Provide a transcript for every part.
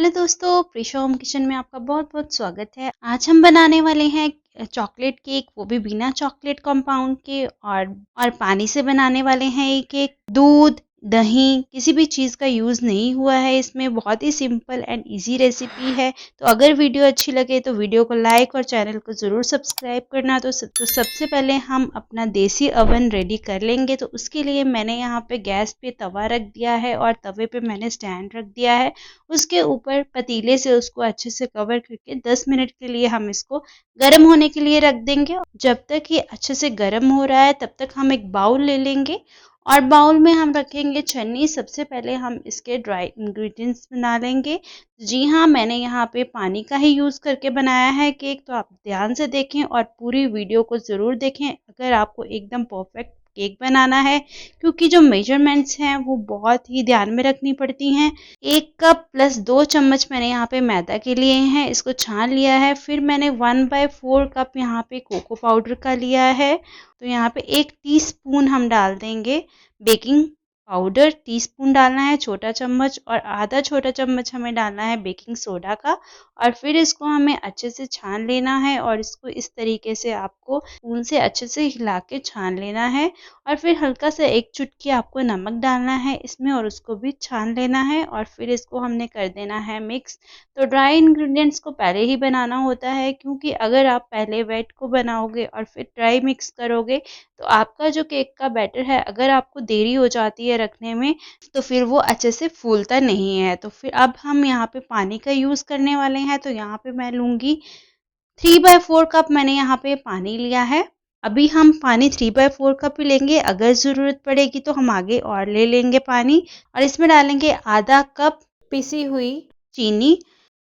Hello दोस्तों, Prisha home kitchen में आपका बहुत बहुत स्वागत है। आज हम बनाने वाले हैं चॉकलेट केक, वो भी बिना चॉकलेट कंपाउंड के। और पानी से बनाने वाले हैं ये केक। दूध, दही, किसी भी चीज़ का यूज़ नहीं हुआ है इसमें। बहुत ही सिंपल एंड इजी रेसिपी है। तो अगर वीडियो अच्छी लगे तो वीडियो को लाइक और चैनल को ज़रूर सब्सक्राइब करना। तो सबसे पहले हम अपना देसी ओवन रेडी कर लेंगे। तो उसके लिए मैंने यहाँ पे गैस पे तवा रख दिया है और तवे पे मैंने स्टैंड रख दिया है। उसके ऊपर पतीले से उसको अच्छे से कवर करके 10 मिनट के लिए हम इसको गर्म होने के लिए रख देंगे। जब तक ये अच्छे से गर्म हो रहा है तब तक हम एक बाउल ले लेंगे और बाउल में हम रखेंगे छन्नी। सबसे पहले हम इसके ड्राई इंग्रेडिएंट्स बना लेंगे। जी हाँ, मैंने यहाँ पे पानी का ही यूज़ करके बनाया है केक, तो आप ध्यान से देखें और पूरी वीडियो को ज़रूर देखें अगर आपको एकदम परफेक्ट केक बनाना है, क्योंकि जो मेजरमेंट्स हैं वो बहुत ही ध्यान में रखनी पड़ती हैं। 1 कप प्लस 2 चम्मच मैंने यहाँ पे मैदा के लिए हैं, इसको छान लिया है। फिर मैंने 1/4 कप यहाँ पे कोको पाउडर का लिया है। तो यहाँ पे 1 टीस्पून हम डाल देंगे बेकिंग पाउडर। टीस्पून डालना है छोटा चम्मच, और आधा छोटा चम्मच हमें डालना है बेकिंग सोडा का। और फिर इसको हमें अच्छे से छान लेना है और इसको इस तरीके से आपको स्पून से अच्छे से हिला के छान लेना है। और फिर हल्का सा 1 चुटकी आपको नमक डालना है इसमें और उसको भी छान लेना है। और फिर इसको हमने कर देना है मिक्स। तो ड्राई इंग्रेडिएंट्स को पहले ही बनाना होता है, क्योंकि अगर आप पहले वेट को बनाओगे और फिर ड्राई मिक्स करोगे तो आपका जो केक का बैटर है, अगर आपको देरी हो जाती है रखने में तो फिर वो अच्छे से फूलता नहीं है। तो फिर अब हम यहाँ पे पानी का यूज़ करने वाले हैं। तो यहाँ पे मैं लूँगी 3/4 कप, मैंने यहाँ पे पानी लिया है। अभी हम पानी 3/4 कप ही लेंगे, अगर ज़रूरत पड़ेगी तो हम आगे और ले लेंगे पानी। और इसमें डालेंगे आधा कप पिसी हुई चीनी।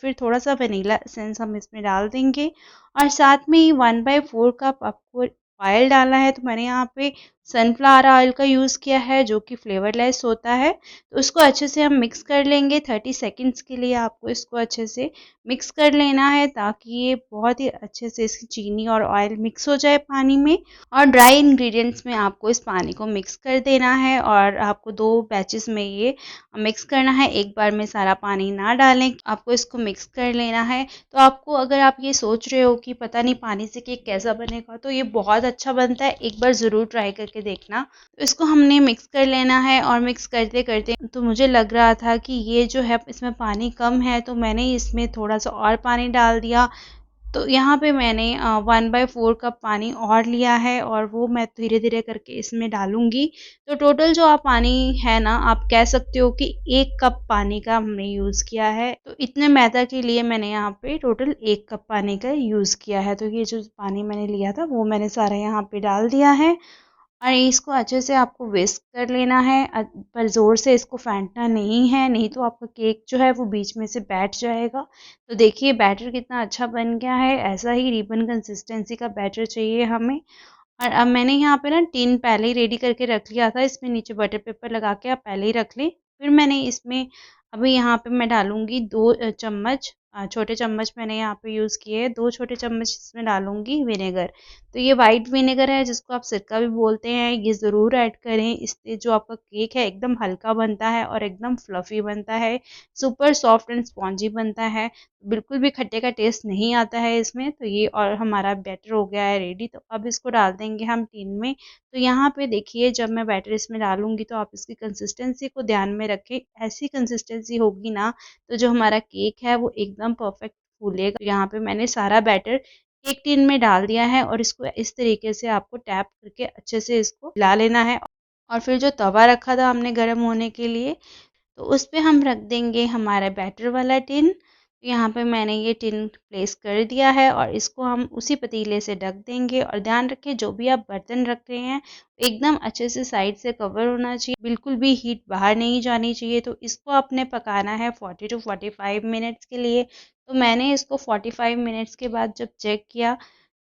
फिर थोड़ा सा वनीला एसेंस हम इसमें डाल देंगे और साथ में ही 1/4 कप आपको ऑयल डालना है। तो मैंने यहाँ पे सनफ्लावर ऑयल का यूज़ किया है, जो कि फ्लेवरलेस होता है। तो उसको अच्छे से हम मिक्स कर लेंगे। 30 सेकेंड्स के लिए आपको इसको अच्छे से मिक्स कर लेना है, ताकि ये बहुत ही अच्छे से इसकी चीनी और ऑयल मिक्स हो जाए पानी में। और ड्राई इंग्रेडिएंट्स में आपको इस पानी को मिक्स कर देना है और आपको 2 बैचेस में ये मिक्स करना है। एक बार में सारा पानी ना डालें, आपको इसको मिक्स कर लेना है। तो आपको, अगर आप ये सोच रहे हो कि पता नहीं पानी से केक कैसा बनेगा, तो ये बहुत अच्छा बनता है, एक बार ज़रूर ट्राई करके देखना। तो इसको हमने मिक्स कर लेना है और मिक्स करते करते तो मुझे लग रहा था कि ये जो है इसमें पानी कम है, तो मैंने इसमें थोड़ा सा और पानी डाल दिया। तो यहाँ पे मैंने 1/4 कप पानी और लिया है और वो मैं धीरे धीरे करके इसमें डालूंगी। तो टोटल जो आप पानी है ना, आप कह सकते हो कि 1 कप पानी का हमने यूज़ किया है। तो इतने मैदा के लिए मैंने यहाँ पे टोटल 1 कप पानी का यूज़ किया है। तो ये जो पानी मैंने लिया था वो मैंने सारा यहाँ पे डाल दिया है और इसको अच्छे से आपको विस्क कर लेना है। पर ज़ोर से इसको फेंटना नहीं है, नहीं तो आपका केक जो है वो बीच में से बैठ जाएगा। तो देखिए बैटर कितना अच्छा बन गया है, ऐसा ही रिबन कंसिस्टेंसी का बैटर चाहिए हमें। और अब मैंने यहाँ पे ना टिन पहले ही रेडी करके रख लिया था, इसमें नीचे बटर पेपर लगा के आप पहले ही रख लें। फिर मैंने इसमें अभी यहाँ पे मैं डालूंगी 2 चम्मच, छोटे चम्मच मैंने यहाँ पे यूज़ किए हैं। 2 छोटे चम्मच इसमें डालूंगी विनेगर। तो ये वाइट विनेगर है, जिसको आप सिरका भी बोलते हैं, ये ज़रूर ऐड करें। इससे जो आपका केक है एकदम हल्का बनता है और एकदम फ्लफ़ी बनता है, सुपर सॉफ्ट एंड स्पॉन्जी बनता है। बिल्कुल भी खट्टे का टेस्ट नहीं आता है इसमें। तो ये और हमारा बैटर हो गया है रेडी। तो अब इसको डाल देंगे हम टिन में। तो यहाँ पे देखिए, जब मैं बैटर इसमें डालूंगी तो आप इसकी कंसिस्टेंसी को ध्यान में रखें। ऐसी कंसिस्टेंसी होगी ना तो जो हमारा केक है वो एकदम परफेक्ट फूलेगा। तो यहाँ पे मैंने सारा बैटर एक टिन में डाल दिया है और इसको इस तरीके से आपको टैप करके अच्छे से इसको हिला लेना है। और फिर जो तवा रखा था हमने गर्म होने के लिए, तो उस पे हम रख देंगे हमारा बैटर वाला टिन। यहाँ पे मैंने ये टिन प्लेस कर दिया है और इसको हम उसी पतीले से ढक देंगे। और ध्यान रखें, जो भी आप बर्तन रख रहे हैं एकदम अच्छे से साइड से कवर होना चाहिए, बिल्कुल भी हीट बाहर नहीं जानी चाहिए। तो इसको आपने पकाना है 40 टू 45 मिनट्स के लिए। तो मैंने इसको 45 मिनट्स के बाद जब चेक किया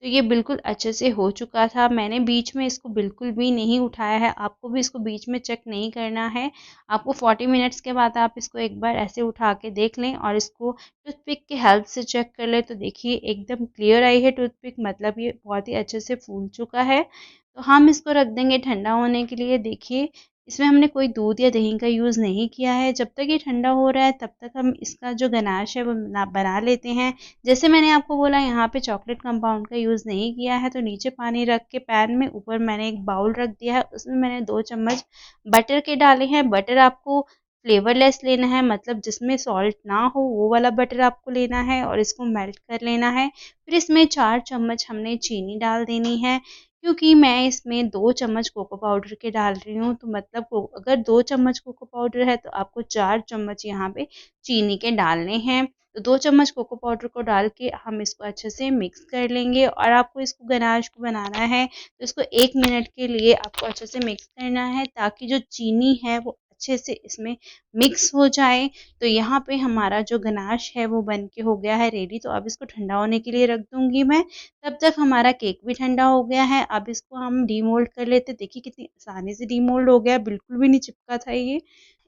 तो ये बिल्कुल अच्छे से हो चुका था। मैंने बीच में इसको बिल्कुल भी नहीं उठाया है, आपको भी इसको बीच में चेक नहीं करना है। आपको 40 मिनट्स के बाद आप इसको एक बार ऐसे उठा के देख लें और इसको टूथपिक की हेल्प से चेक कर लें। तो देखिए एकदम क्लियर आई है टूथपिक, मतलब ये बहुत ही अच्छे से फूल चुका है। तो हम इसको रख देंगे ठंडा होने के लिए। देखिए इसमें हमने कोई दूध या दही का यूज़ नहीं किया है। जब तक ये ठंडा हो रहा है तब तक हम इसका जो गनाश है वो बना लेते हैं। जैसे मैंने आपको बोला यहाँ पे चॉकलेट कंपाउंड का यूज़ नहीं किया है, तो नीचे पानी रख के पैन में ऊपर मैंने एक बाउल रख दिया है, उसमें मैंने 2 चम्मच बटर के डाले हैं। बटर आपको फ्लेवरलेस लेना है, मतलब जिसमें सॉल्ट ना हो वो वाला बटर आपको लेना है और इसको मेल्ट कर लेना है। फिर इसमें 4 चम्मच हमने चीनी डाल देनी है, क्योंकि मैं इसमें 2 चम्मच कोको पाउडर के डाल रही हूँ, तो मतलब अगर 2 चम्मच कोको पाउडर है तो आपको 4 चम्मच यहाँ पे चीनी के डालने हैं। तो 2 चम्मच कोको पाउडर को डाल के हम इसको अच्छे से मिक्स कर लेंगे और आपको इसको गनाश को बनाना है तो इसको 1 मिनट के लिए आपको अच्छे से मिक्स करना है, ताकि जो चीनी है वो अच्छे से इसमें मिक्स हो जाए। तो यहाँ पे हमारा जो गनाश है वो बन के हो गया है रेडी। तो अब इसको ठंडा होने के लिए रख दूँगी मैं। तब तक हमारा केक भी ठंडा हो गया है। अब इसको हम डीमोल्ड कर लेते हैं। देखिए कितनी आसानी से डीमोल्ड हो गया, बिल्कुल भी नहीं चिपका था ये।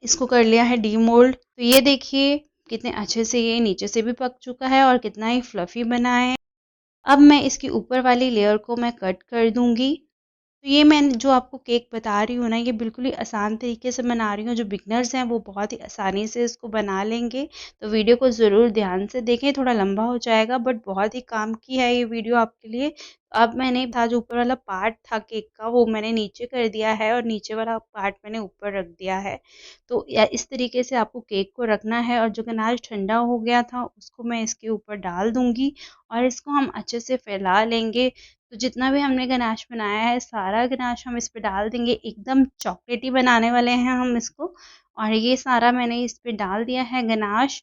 इसको कर लिया है डीमोल्ड। तो ये देखिए कितने अच्छे से ये नीचे से भी पक चुका है और कितना ही फ्लफी बना है। अब मैं इसकी ऊपर वाली लेयर को मैं कट कर दूँगी। तो ये मैं जो आपको केक बता रही हूँ ना, ये बिल्कुल ही आसान तरीके से बना रही हूँ। जो बिगनर्स हैं वो बहुत ही आसानी से इसको बना लेंगे। तो वीडियो को ज़रूर ध्यान से देखें, थोड़ा लंबा हो जाएगा बट बहुत ही काम की है ये वीडियो आपके लिए। अब मैंने था जो ऊपर वाला पार्ट था केक का वो मैंने नीचे कर दिया है और नीचे वाला पार्ट मैंने ऊपर रख दिया है। तो इस तरीके से आपको केक को रखना है और जो गनाश ठंडा हो गया था उसको मैं इसके ऊपर डाल दूँगी और इसको हम अच्छे से फैला लेंगे। तो जितना भी हमने गनाश बनाया है सारा गनाश हम इस पे डाल देंगे। एकदम चॉकलेटी बनाने वाले हैं हम इसको और ये सारा मैंने इस पे डाल दिया है गनाश।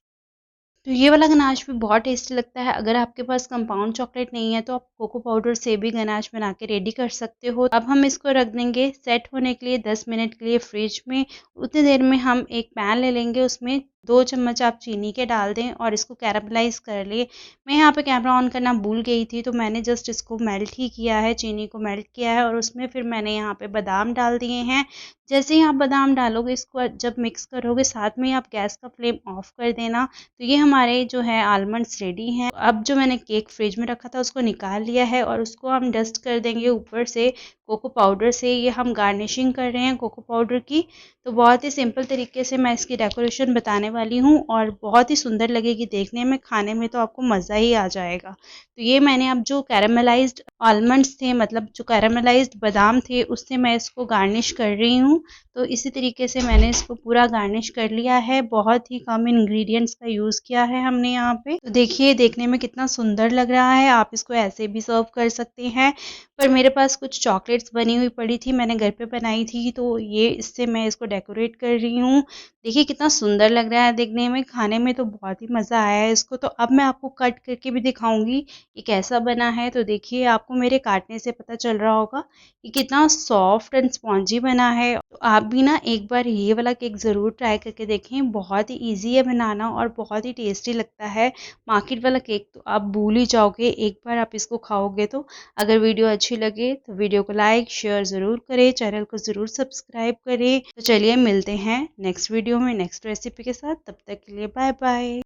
तो ये वाला गनाश भी बहुत टेस्टी लगता है। अगर आपके पास कंपाउंड चॉकलेट नहीं है तो आप कोको पाउडर से भी गनाश बना के रेडी कर सकते हो। अब हम इसको रख देंगे सेट होने के लिए 10 मिनट के लिए फ्रिज में। उतनी देर में हम एक पैन ले लेंगे, उसमें 2 चम्मच आप चीनी के डाल दें और इसको कैरामलाइज़ कर लिए। मैं यहाँ पे कैमरा ऑन करना भूल गई थी, तो मैंने जस्ट इसको मेल्ट ही किया है, चीनी को मेल्ट किया है और उसमें फिर मैंने यहाँ पे बादाम डाल दिए हैं। जैसे ही आप बादाम डालोगे इसको जब मिक्स करोगे साथ में ही आप गैस का फ्लेम ऑफ कर देना। तो ये हमारे जो है आलमंड्स रेडी हैं। अब जो मैंने केक फ्रिज में रखा था उसको निकाल लिया है और उसको हम डस्ट कर देंगे ऊपर से कोको पाउडर से। ये हम गार्निशिंग कर रहे हैं कोको पाउडर की। तो बहुत ही सिंपल तरीके से मैं इसकी डेकोरेशन बताने वाली हूँ और बहुत ही सुंदर लगेगी देखने में, खाने में तो आपको मज़ा ही आ जाएगा। तो ये मैंने अब जो कैरामलाइज्ड आलमंड्स थे, मतलब जो कैरामलाइज्ड बादाम थे, उससे मैं इसको गार्निश कर रही हूँ। तो इसी तरीके से मैंने इसको पूरा गार्निश कर लिया है। बहुत ही कम इंग्रेडिएंट्स का यूज़ किया है हमने यहाँ पे। तो देखिए देखने में कितना सुंदर लग रहा है। आप इसको ऐसे भी सर्व कर सकते हैं, पर मेरे पास कुछ चॉकलेट्स बनी हुई पड़ी थी, मैंने घर पे बनाई थी, तो ये इससे मैं इसको डेकोरेट कर रही हूँ। देखिए कितना सुंदर लग रहा है देखने में, खाने में तो बहुत ही मज़ा आया है इसको। तो अब मैं आपको कट करके भी दिखाऊंगी ये कैसा बना है। तो देखिए आपको मेरे काटने से पता चल रहा होगा कि कितना सॉफ्ट एंड स्पॉन्जी बना है। तो आप भी ना एक बार ये वाला केक ज़रूर ट्राई करके देखें। बहुत ही ईजी है बनाना और बहुत ही टेस्टी लगता है। मार्केट वाला केक तो आप भूल ही जाओगे एक बार आप इसको खाओगे तो। अगर वीडियो अच्छी लगे तो वीडियो को लाइक शेयर ज़रूर करें, चैनल को ज़रूर सब्सक्राइब करें। तो चलिए मिलते हैं नेक्स्ट वीडियो में नेक्स्ट रेसिपी के साथ। तब तक के लिए बाय बाय।